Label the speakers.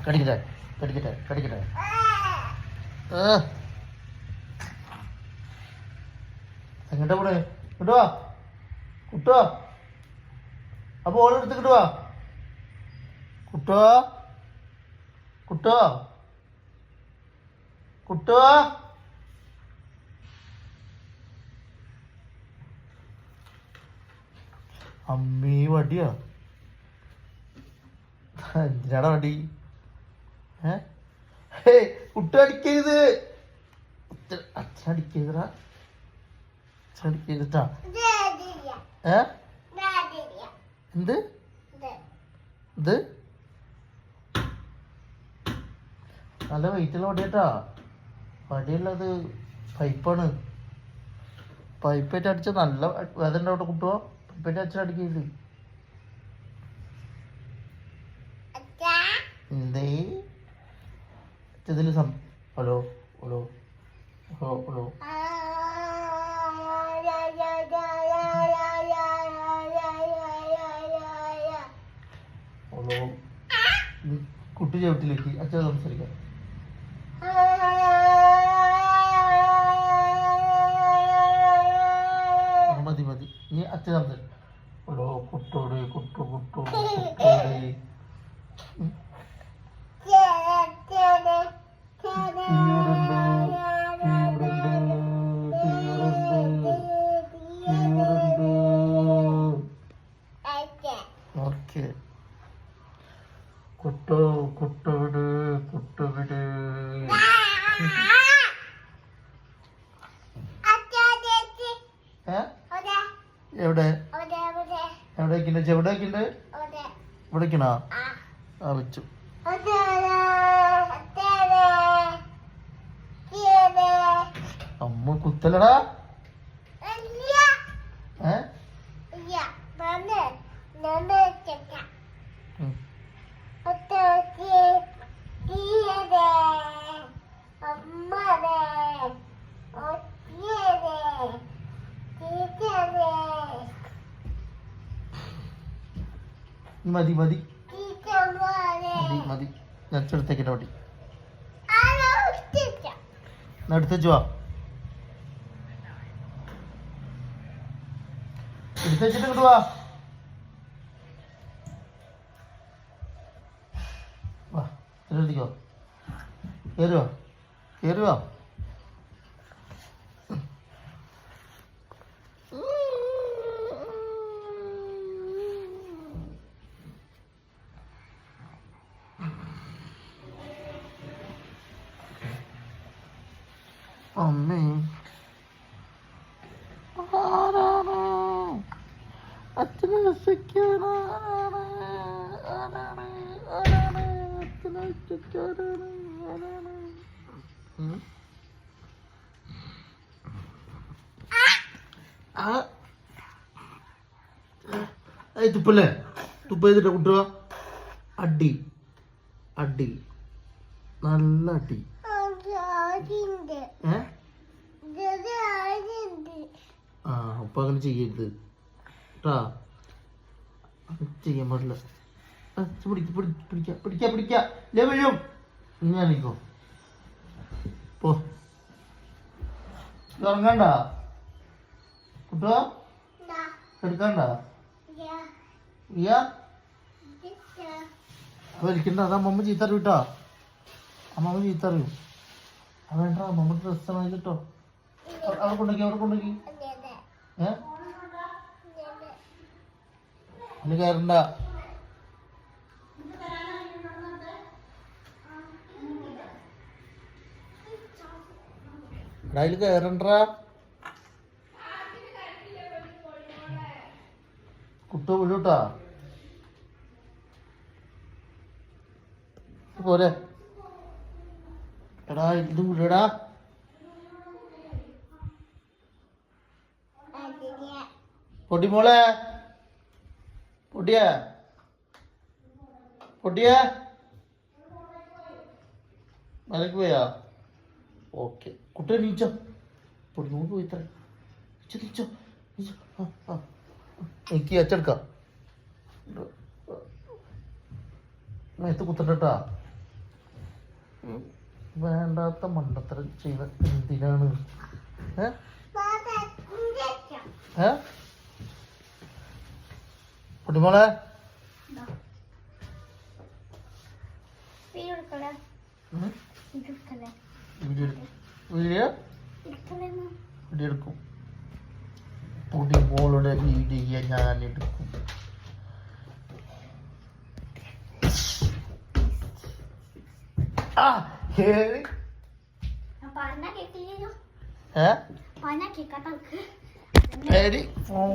Speaker 1: കടിക്കട്ടെ കടിക്കട്ടെ കടിക്കട്ടെ. എങ്ങോട്ടാ പോണേ? കിട്ടുവാ കുട്ടുവാ. അപ്പൊ ഓളെടുത്ത് കിട്ടുവാ കുട്ടുവാ കുട്ടുവാ കുട്ടുവാ. അമ്മീ വടിയാ? എന്തിനാടാ വടി? കുട്ടു അടിക്കരുത്, അച്ഛനടിക്കരുതാ, അച്ഛനടിക്കരുതാ. എന്ത് ഇത്? നല്ല വെയിറ്റുള്ള വടിയാട്ടാ. വടിയുള്ളത് പൈപ്പാണ്. പൈപ്പായിട്ട് അടിച്ച നല്ല വേദന ഉണ്ടാവട്ടെ കുട്ടുവോ. പൈപ്പായിട്ട് അച്ഛനടിക്കരുത്. എന്തേ ഇതിൽ hello hello hello hello. Hello കുട്ടി ചവിട്ടിലേക്ക് അച്ഛൻ സംസാരിക്കാം. മതി മതി, ഇനി അച്ഛൻ സംസാരിക്കാം. ഹലോ കുട്ടോടെ കുട്ടു കുട്ടു കുട്ടോടെ. ഓക്കെ കുട്ടു കുട്ടുവിട് കുട്ടുവിട്. എവിടെ എവിടേക്കുണ്ട്? ചെവിടേക്കുണ്ട്? ഇവിടേക്കണോ? ആ വെച്ചു. അമ്മ കുത്തലടാ. മതി മതി മതി മതി. എടുത്തേക്കിട്ട മതി. എടുത്തുവാ എടുത്തുവെച്ചിട്ട് കിട്ടുവാ. വാ എടുത്തിക്കോ. കയറുവാ കയറുവാ. അമ്മേ അച്ഛനെ രസിക്കാനാണ്. അച്ഛനെ രസിക്കാനാണ്. തുപ്പല്ലേ? തുപ്പ ചെയ്തിട്ട കുട്ടുക. അടി അടി നല്ല അടി. ആ അപ്പൊ അങ്ങനെ ചെയ്യരുത് കേട്ടാ. ചെയ്യാൻ പാടില്ല. പിടിക്കാ വീഴും. ഞാനിക്കോ പോ. ഇറങ്ങണ്ട കുട്ടുവാ. എടുക്കണ്ട വലിക്കണ്ട. അത് അമ്മമ്മ ചീത്തറിയും കേട്ടോ. അമ്മമ്മ ചീത്തറിയും. അതെണ്ട അമ്മമ്മ ഡ്രസ്സ് വാങ്ങിട്ടോ. അവിടെ കൊണ്ടുപോയി അതിന് കയറണ്ട. അതിൽ കയറണ്ട. കുട്ടു വിടൂട്ടാ. പോരെ എടാ ഇത് വിടടാ. പൊടിമോളെ പൊടിയാ പൊടിയാ മലക്ക് പോയാ? ഓക്കെ കുട്ടി നീച്ചോ. പൊടിമോള് പോയി ഇത്ര നീച്ചോ. എനിക്ക് അച്ചെടുക്കാം. മേത്ത് കുത്തണ്ടാ. വേണ്ടാത്ത മണ്ടത്തരം ചെയ്ത എന്തിനാണ്? കുട്ടിമോളെ വീഡിയോ എടുക്കും. കുട്ടിമോളുടെ വീഡിയോ ഞാൻ എടുക്കും. ഫോൺ